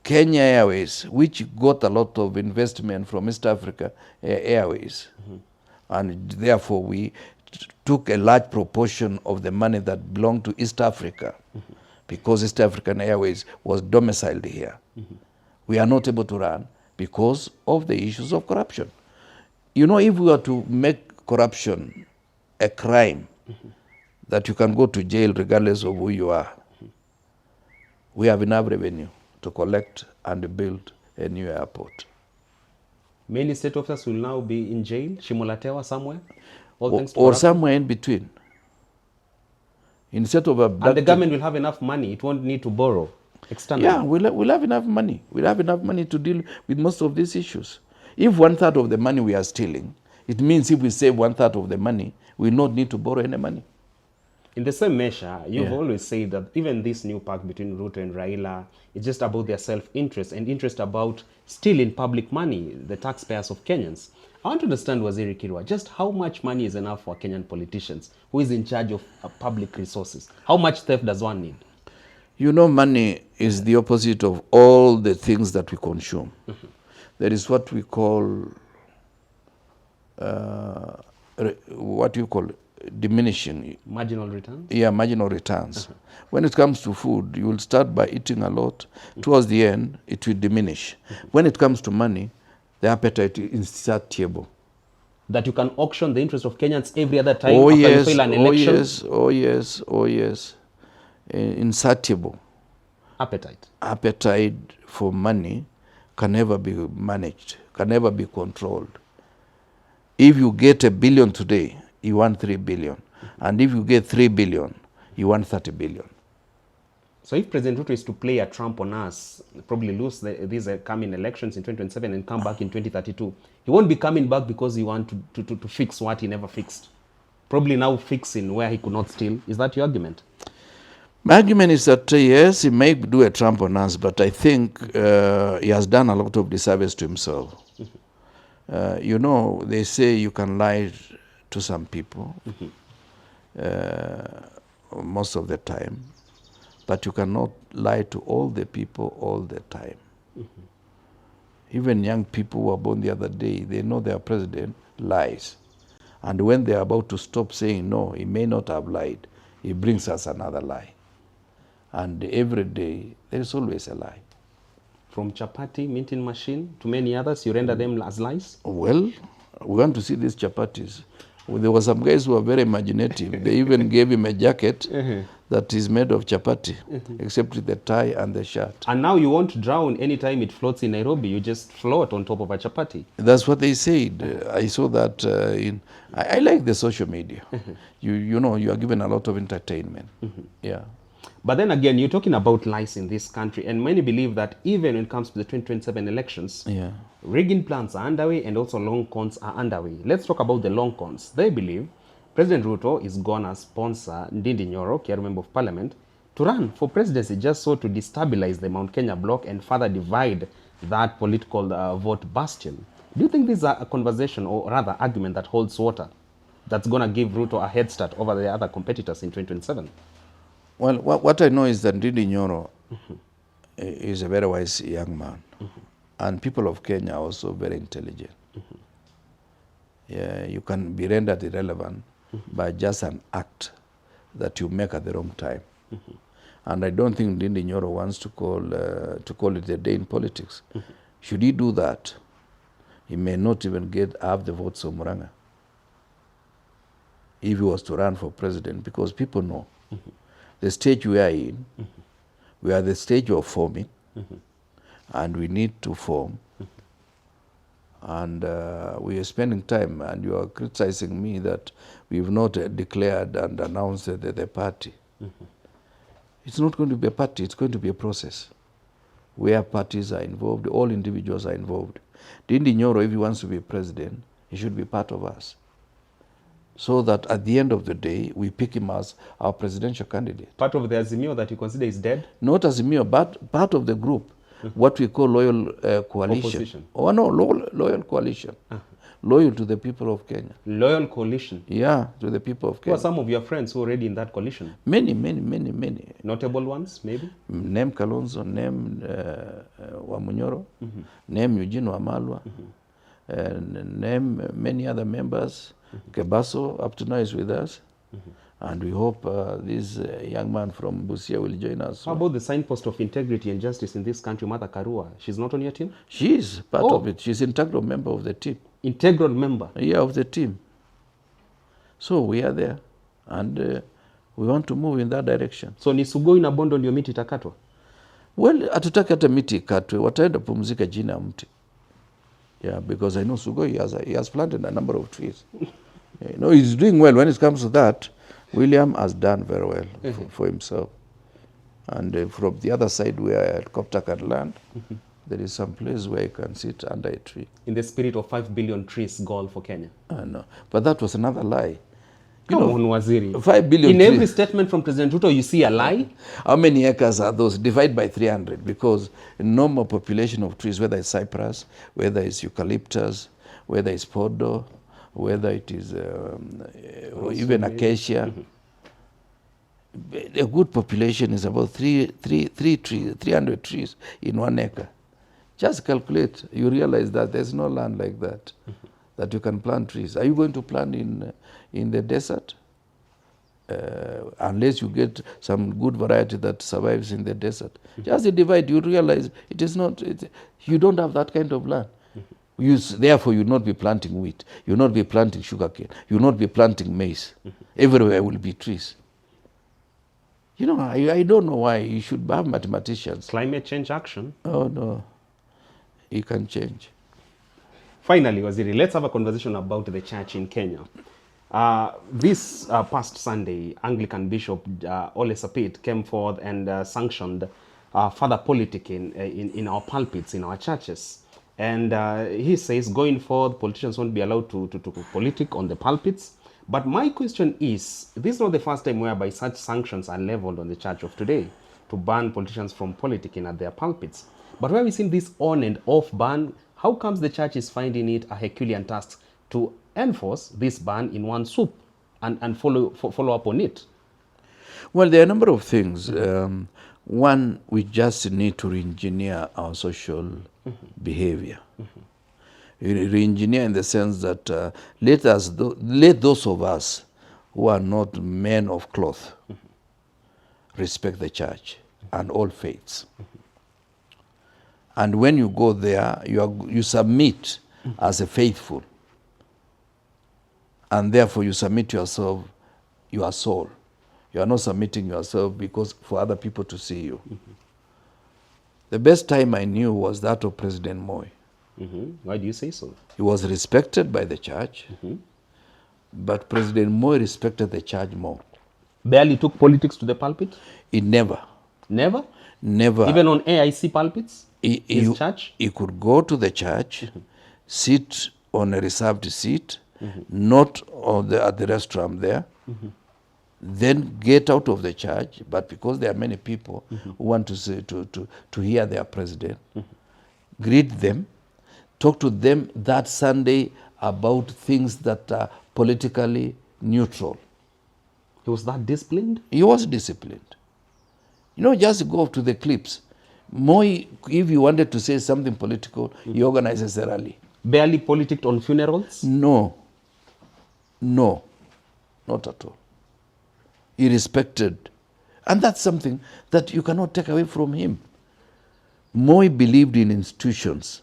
Speaker 1: Kenya Airways, which got a lot of investment from East Africa Airways, And therefore, we took a large proportion of the money that belonged to East Africa, because East African Airways was domiciled here. We are not able to run because of the issues of corruption. You know, if we were to make corruption a crime, that you can go to jail regardless of who you are, we have enough revenue to collect and build a new airport.
Speaker 2: Many state officers will now be in jail, Shimolatewa somewhere, all thanks to
Speaker 1: Or
Speaker 2: corruption.
Speaker 1: somewhere in between. Instead of
Speaker 2: And the government will have enough money. It won't need to borrow externally.
Speaker 1: Yeah, we'll have enough money. We'll have enough money to deal with most of these issues. If 1/3 of the money we are stealing, it means if we save 1/3 of the money, we will not need to borrow any money.
Speaker 2: In the same measure, you've always said that even this new pact between Ruto and Raila is just about their self-interest and interest about stealing public money, the taxpayers of Kenyans. I want to understand, Waziri Kirwa, just how much money is enough for Kenyan politicians who is in charge of public resources? How much theft does one need?
Speaker 1: You know, money is the opposite of all the things that we consume. There is what we call, diminishing.
Speaker 2: Marginal returns?
Speaker 1: Yeah, marginal returns. When it comes to food, you will start by eating a lot. Towards the end, it will diminish. When it comes to money, the appetite is insatiable.
Speaker 2: That you can auction the interest of Kenyans every other time after you fail an election?
Speaker 1: Oh yes. Insatiable.
Speaker 2: Appetite.
Speaker 1: Appetite for money can never be managed, can never be controlled. If you get $1 billion today, you want 3 billion. And if you get 3 billion, you want 30 billion.
Speaker 2: So if President Ruto is to play a trump on us, probably lose these coming elections in 2027 and come back in 2032, he won't be coming back because he wants to fix what he never fixed. Probably now fixing where he could not steal. Is that your argument?
Speaker 1: My argument is that, yes, he may do a trump on us, but I think he has done a lot of disservice to himself. You know, they say you can lie to some people most of the time, but you cannot lie to all the people all the time. Even young people who were born the other day, they know their president lies. And when they are about to stop saying, no, he may not have lied, he brings us another lie. And every day, there is always a lie.
Speaker 2: From chapati, minting machine, to many others, you render them as lies?
Speaker 1: Well, we want to see these chapatis. There were some guys who were very imaginative. They even gave him a jacket that is made of chapati, except with the tie and the shirt.
Speaker 2: And now you won't drown anytime it floats in Nairobi. You just float on top of a chapati.
Speaker 1: That's what they said. I saw that I like the social media. You know, you are given a lot of entertainment. Yeah.
Speaker 2: But then again, you're talking about lies in this country, and many believe that even when it comes to the 2027 elections, rigging plans are underway and also long cons are underway. Let's talk about the long cons. They believe President Ruto is going to sponsor Ndindi Nyoro, Kenya Member of Parliament, to run for presidency just so to destabilize the Mount Kenya bloc and further divide that political vote bastion. Do you think this is a conversation, or rather argument, that holds water, that's going to give Ruto a head start over the other competitors in 2027?
Speaker 1: Well, what I know is that Ndindi Nyoro is a very wise young man. And people of Kenya are also very intelligent. Yeah, you can be rendered irrelevant by just an act that you make at the wrong time. And I don't think Ndindi Nyoro wants to call it a day in politics. Should he do that, he may not even have the votes of Muranga if he was to run for president, because people know the stage we are in, we are the stage of forming, and we need to form. And we are spending time, and you are criticizing me that we've not declared and announced the party. It's not going to be a party, it's going to be a process where parties are involved, all individuals are involved. Ndindi Nyoro, if he wants to be president, he should be part of us, so that at the end of the day, we pick him as our presidential candidate.
Speaker 2: Part of the Azimio that you consider is dead?
Speaker 1: Not Azimio, but part of the group, what we call loyal coalition.
Speaker 2: Opposition?
Speaker 1: Oh no, loyal coalition. Loyal to the people of Kenya.
Speaker 2: Loyal coalition?
Speaker 1: Yeah, to the people of
Speaker 2: Who
Speaker 1: Kenya.
Speaker 2: are some of your friends who are already in that coalition?
Speaker 1: Many.
Speaker 2: Notable ones, maybe?
Speaker 1: Name Kalonzo, name Manyora, name Eugene Wamalwa, and name many other members. Kebaso up to now is with us. And we hope this young man from Busia will join us.
Speaker 2: How about the signpost of integrity and justice in this country, Martha Karua? She's not on your team?
Speaker 1: She is part of it. She's an integral member of the team.
Speaker 2: Integral member?
Speaker 1: Yeah, of the team. So we are there. And we want to move in that direction.
Speaker 2: So ni Sugoi na Bondo ndio miti itakatwa?
Speaker 1: Well, hatutaki hata miti ikatwe. Wataenda pumzika jina ya mti. Yeah, because I know Sugoi he has planted a number of trees. You know, he's doing well when it comes to that. William has done very well for himself. And from the other side where helicopter can land, there is some place where you can sit under a tree.
Speaker 2: In the spirit of 5 billion trees goal for Kenya?
Speaker 1: No, but that was another lie.
Speaker 2: Come on, Waziri.
Speaker 1: 5 billion
Speaker 2: in
Speaker 1: trees.
Speaker 2: Every statement from President Ruto, you see a lie?
Speaker 1: How many acres are those? Divide by 300, because normal population of trees, whether it's cypress, whether it's eucalyptus, whether it's podo, whether it is even acacia, a good population is about 300 trees in 1 acre. Just calculate. You realize that there's no land like that, that you can plant trees. Are you going to plant in the desert? Unless you get some good variety that survives in the desert. Just divide, you realize it is not, you don't have that kind of land. Therefore, you will not be planting wheat. You will not be planting sugarcane. You will not be planting maize. Everywhere will be trees. You know, I don't know why you should have mathematicians.
Speaker 2: Climate change action?
Speaker 1: Oh, no. It can change.
Speaker 2: Finally, Waziri, let's have a conversation about the church in Kenya. This past Sunday, Anglican Bishop Ole Sapit came forth and sanctioned further politicking in our pulpits, in our churches. And he says going forward, politicians won't be allowed to politic on the pulpits. But my question is, this is not the first time whereby such sanctions are leveled on the church of today to ban politicians from politicking at their pulpits. But where we've seen this on and off ban, how comes the church is finding it a Herculean task to enforce this ban in one swoop and follow up on it?
Speaker 1: Well, there are a number of things. One, we just need to re-engineer our social behavior. Re-engineer in the sense that let those of us who are not men of cloth respect the church and all faiths. And when you go there, you submit as a faithful. And therefore you submit yourself, your soul. You are not submitting yourself because for other people to see you. The best time I knew was that of President Moi.
Speaker 2: Why do you say so?
Speaker 1: He was respected by the church, but President Moi respected the church more.
Speaker 2: Barely took politics to the pulpit?
Speaker 1: He never.
Speaker 2: Never?
Speaker 1: Never.
Speaker 2: Even on AIC pulpits? His church?
Speaker 1: He could go to the church, sit on a reserved seat, not at the restaurant there, then get out of the church, but because there are many people who want to hear their president, greet them, talk to them that Sunday about things that are politically neutral.
Speaker 2: He was that disciplined?
Speaker 1: He was disciplined. You know, just go to the clips. Moi, if you wanted to say something political, he organizes a rally.
Speaker 2: Barely politicked on funerals?
Speaker 1: No, not at all. He respected, and that's something that you cannot take away from him. Moi believed in institutions.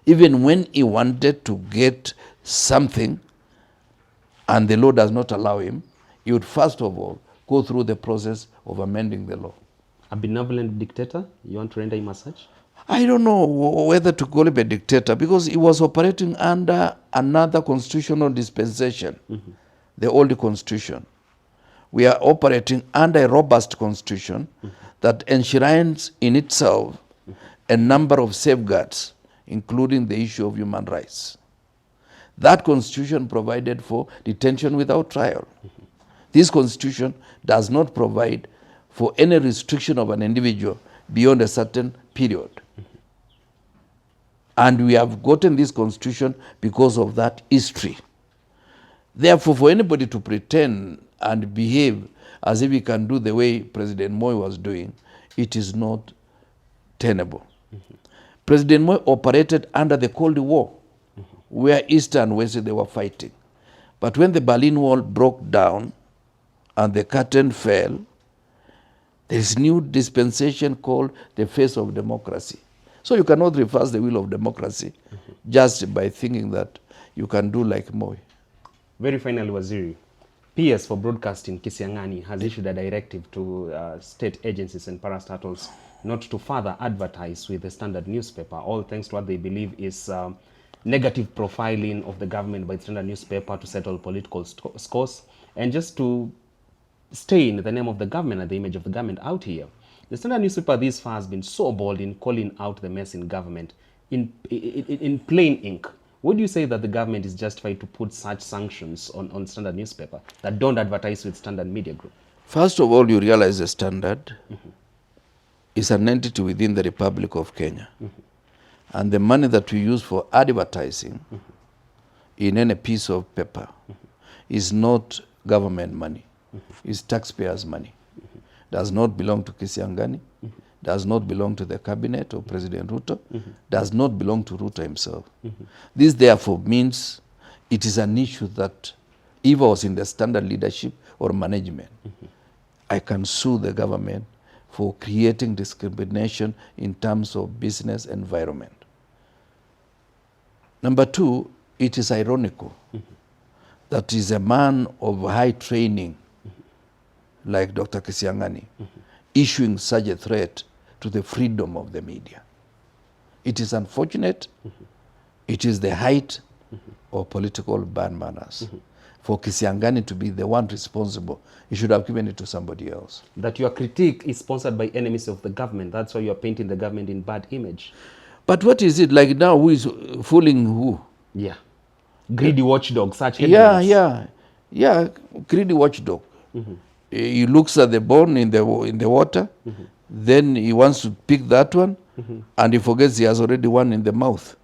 Speaker 1: Even when he wanted to get something and the law does not allow him, he would first of all go through the process of amending the law.
Speaker 2: A benevolent dictator? You want to render him as such?
Speaker 1: I don't know whether to call him a dictator, because he was operating under another constitutional dispensation, the old constitution. We are operating under a robust constitution that enshrines in itself a number of safeguards, including the issue of human rights. That constitution provided for detention without trial. This constitution does not provide for any restriction of an individual beyond a certain period. And we have gotten this constitution because of that history. Therefore, for anybody to pretend and behave as if he can do the way President Moi was doing, it is not tenable. President Moi operated under the Cold War. where East and West, they were fighting. But when the Berlin Wall broke down and the curtain fell, there is new dispensation called the face of democracy. So you cannot reverse the will of democracy just by thinking that you can do like Moi.
Speaker 2: Very finally, Waziri, PS for Broadcasting Kisiangani has issued a directive to state agencies and parastatals not to further advertise with the Standard newspaper, all thanks to what they believe is negative profiling of the government by the Standard newspaper to settle political scores and just to stain the name of the government and the image of the government out here. The Standard newspaper this far has been so bold in calling out the mess in government in plain ink. Would you say that the government is justified to put such sanctions on Standard newspaper that don't advertise with Standard Media Group?
Speaker 1: First of all, you realize the Standard is an entity within the Republic of Kenya. And the money that we use for advertising in any piece of paper is not government money. It's taxpayers' money. Does not belong to Kisiangani, does not belong to the cabinet of President Ruto, does not belong to Ruto himself. This therefore means it is an issue that if I was in the Standard leadership or management, I can sue the government for creating discrimination in terms of business environment. Number two, it is ironical that is a man of high training like Dr. Kisiangani issuing such a threat to the freedom of the media. It is unfortunate. It is the height of political bad manners. For Kisiangani to be the one responsible, he should have given it to somebody else.
Speaker 2: That your critique is sponsored by enemies of the government. That's why you are painting the government in bad image.
Speaker 1: But what is it like now? Who is fooling who?
Speaker 2: Yeah. Greedy watchdog, such headlines.
Speaker 1: Yeah, greedy watchdog. He looks at the bone in the water, then he wants to pick that one, and he forgets he has already one in the mouth.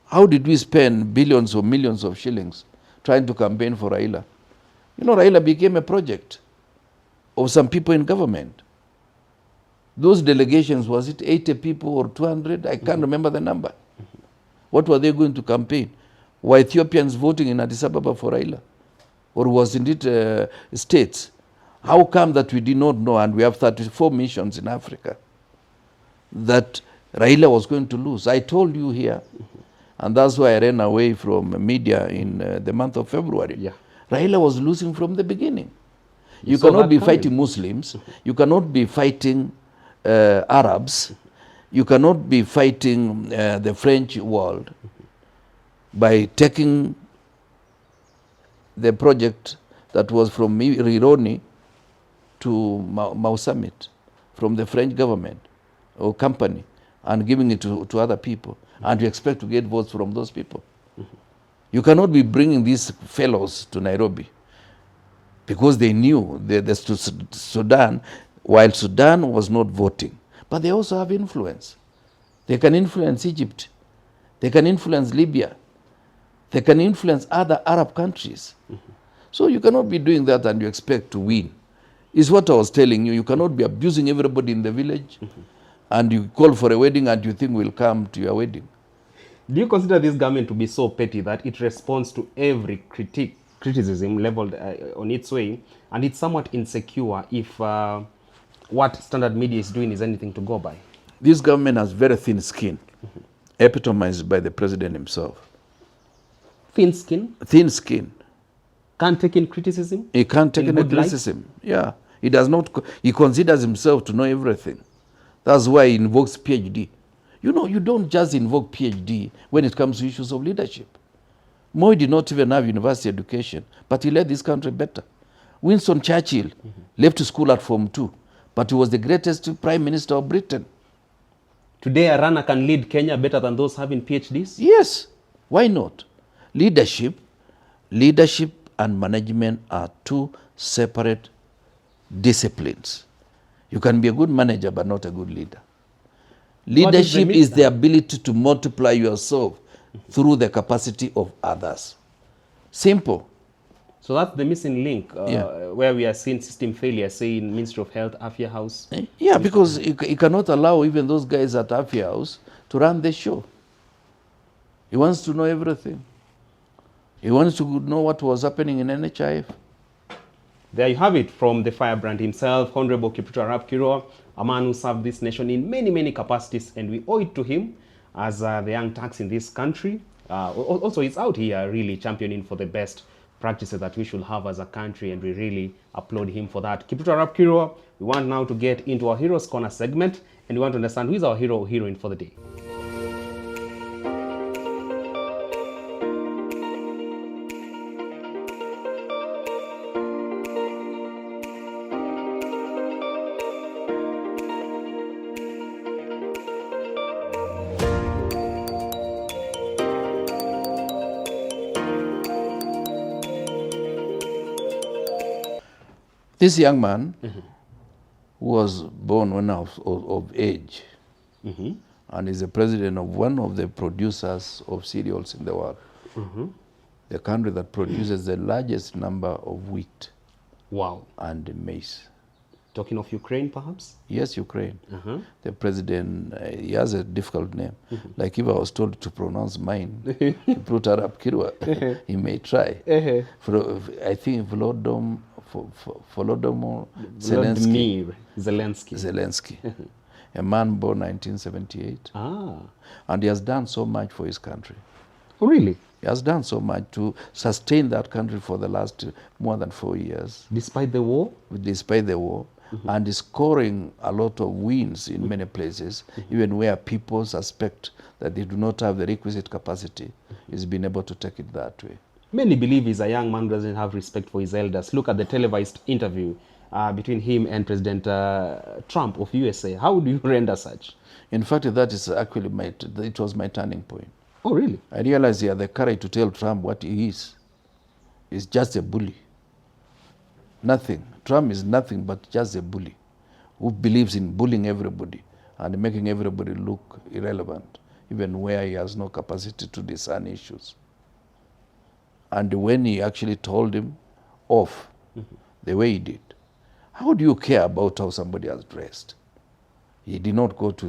Speaker 1: How did we spend billions or millions of shillings trying to campaign for Raila? You know, Raila became a project of some people in government. Those delegations, was it 80 people or 200? I can't remember the number. What were they going to campaign? Were Ethiopians voting in Addis Ababa for Raila? Or was it states? How come that we did not know, and we have 34 missions in Africa, that Raila was going to lose? I told you here, and that's why I ran away from media in the month of February.
Speaker 2: Yeah.
Speaker 1: Raila was losing from the beginning. You cannot be fighting Muslims. You cannot be fighting Arabs. You cannot be fighting the French world by taking the project that was from Rironi to Mau Summit, from the French government or company, and giving it to other people, and you expect to get votes from those people. You cannot be bringing these fellows to Nairobi because they knew the Sudan, while Sudan was not voting, but they also have influence. They can influence Egypt. They can influence Libya. They can influence other Arab countries. So you cannot be doing that and you expect to win. Is what I was telling you. You cannot be abusing everybody in the village and you call for a wedding and you think we'll come to your wedding.
Speaker 2: Do you consider this government to be so petty that it responds to every criticism leveled on its way, and it's somewhat insecure if what Standard Media is doing is anything to go by?
Speaker 1: This government has very thin skin, epitomized by the president himself.
Speaker 2: Thin skin?
Speaker 1: Thin skin.
Speaker 2: Can't take in criticism?
Speaker 1: He can't take any criticism. Yeah. He does not, he considers himself to know everything. That's why he invokes PhD. You know, you don't just invoke PhD when it comes to issues of leadership. Moi did not even have university education, but he led this country better. Winston Churchill left school at Form 2, but he was the greatest prime minister of Britain.
Speaker 2: Today, a runner can lead Kenya better than those having PhDs?
Speaker 1: Yes. Why not? Leadership and management are two separate disciplines. You can be a good manager, but not a good leader. Leadership is the ability to multiply yourself through the capacity of others. Simple.
Speaker 2: So that's the missing link where we are seeing system failure, say in Ministry of Health, Afia House.
Speaker 1: Yeah, because you cannot allow even those guys at Afia House to run the show. He wants to know everything. He wants to know what was happening in NHIF.
Speaker 2: There you have it from the firebrand himself, Honorable Kipruto Arap Kirwa, a man who served this nation in many, many capacities, and we owe it to him as the young tax in this country. Also, he's out here really championing for the best practices that we should have as a country, and we really applaud him for that. Kipruto Arap Kirwa, we want now to get into our Heroes Corner segment, and we want to understand who is our hero or heroine for the day.
Speaker 1: This young man who was born when I was of age and is the president of one of the producers of cereals in the world. The country that produces the largest number of wheat and maize.
Speaker 2: Talking of Ukraine, perhaps?
Speaker 1: Yes, Ukraine. The president, he has a difficult name. Like if I was told to pronounce mine, Kipruto Arap Kirwa, he may try. I think Volodymyr Zelensky. A man born 1978. And he has done so much for his country.
Speaker 2: Oh, really?
Speaker 1: He has done so much to sustain that country for the last more than 4 years.
Speaker 2: Despite the war?
Speaker 1: Despite the war. And is scoring a lot of wins in many places, even where people suspect that they do not have the requisite capacity. He's been able to take it that way.
Speaker 2: Many believe he's a young man who doesn't have respect for his elders. Look at the televised interview between him and President Trump of USA. How do you render such?
Speaker 1: In fact, that is actually it was my turning point.
Speaker 2: Oh, really?
Speaker 1: I realized he had the courage to tell Trump what he is. He's just a bully. Nothing. Trump is nothing but just a bully who believes in bullying everybody and making everybody look irrelevant, even where he has no capacity to discern issues. And when he actually told him off the way he did, how do you care about how somebody has dressed? He did not go to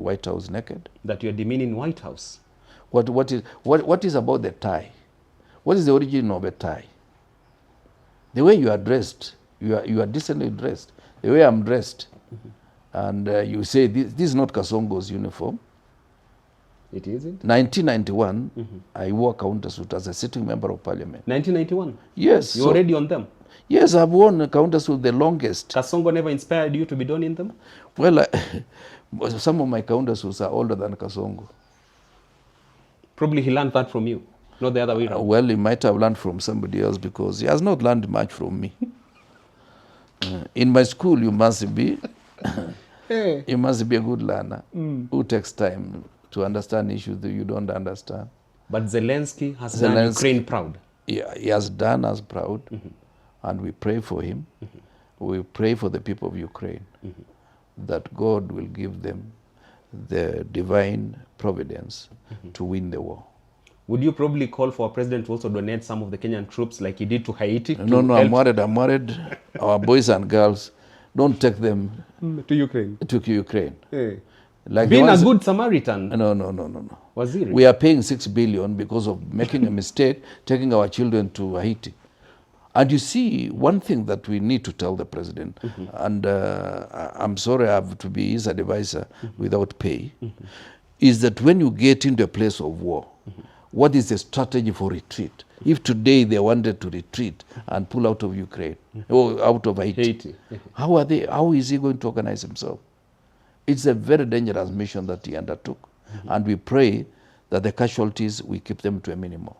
Speaker 1: White House naked.
Speaker 2: That you're demeaning White House.
Speaker 1: What is about the tie? What is the origin of a tie? The way you are dressed, you are decently dressed. The way I'm dressed, and you say this is not Kasongo's uniform.
Speaker 2: It isn't?
Speaker 1: 1991, I wore counter suit as a sitting member of Parliament.
Speaker 2: 1991?
Speaker 1: Yes.
Speaker 2: You're already on them?
Speaker 1: Yes, I've worn a counter suit the longest.
Speaker 2: Kasongo never inspired you to be done in them?
Speaker 1: Well, some of my counter suits are older than Kasongo.
Speaker 2: Probably he learned that from you, not the other way around.
Speaker 1: Well, he might have learned from somebody else because he has not learned much from me. In my school, you must be you must be a good learner who takes time to understand issues that you don't understand.
Speaker 2: But Zelensky has done Ukraine proud.
Speaker 1: Yeah, he has done us proud, and we pray for him. We pray for the people of Ukraine, that God will give them the divine providence to win the war.
Speaker 2: Would you probably call for a president to also donate some of the Kenyan troops like he did to Haiti?
Speaker 1: No, I'm worried. Our boys and girls, don't take them
Speaker 2: to Ukraine.
Speaker 1: Hey. Like
Speaker 2: being a good Samaritan.
Speaker 1: No.
Speaker 2: Was he really?
Speaker 1: We are paying 6 billion because of making a mistake, taking our children to Haiti. And you see, one thing that we need to tell the president, and I'm sorry I have to be his advisor without pay, is that when you get into a place of war, what is the strategy for retreat? If today they wanted to retreat and pull out of Ukraine, or out of Haiti, how is he going to organize himself? It's a very dangerous mission that he undertook. And we pray that the casualties, we keep them to a minimum.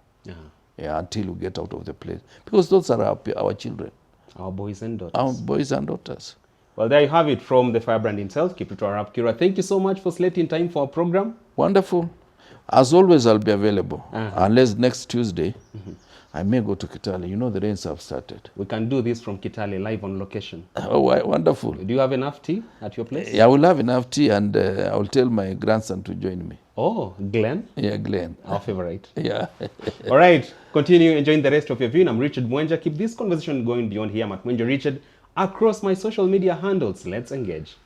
Speaker 1: Until we get out of the place. Because those are our children.
Speaker 2: Our boys and daughters.
Speaker 1: Our boys and daughters.
Speaker 2: Well, there you have it from the firebrand himself, Kipruto Arap Kirwa. Thank you so much for slating time for our program.
Speaker 1: Wonderful. As always, I'll be available. Unless next Tuesday, I may go to Kitale. You know the rains have started.
Speaker 2: We can do this from Kitale, live on location.
Speaker 1: Oh, wonderful.
Speaker 2: Do you have enough tea at your place?
Speaker 1: Yeah, I will have enough tea, and I will tell my grandson to join me.
Speaker 2: Oh, Glenn?
Speaker 1: Yeah, Glenn.
Speaker 2: Our favorite.
Speaker 1: Yeah.
Speaker 2: All right. Continue enjoying the rest of your viewing. I'm Richard Mwenja. Keep this conversation going beyond here. I'm at Mwenja Richard. Across my social media handles, let's engage.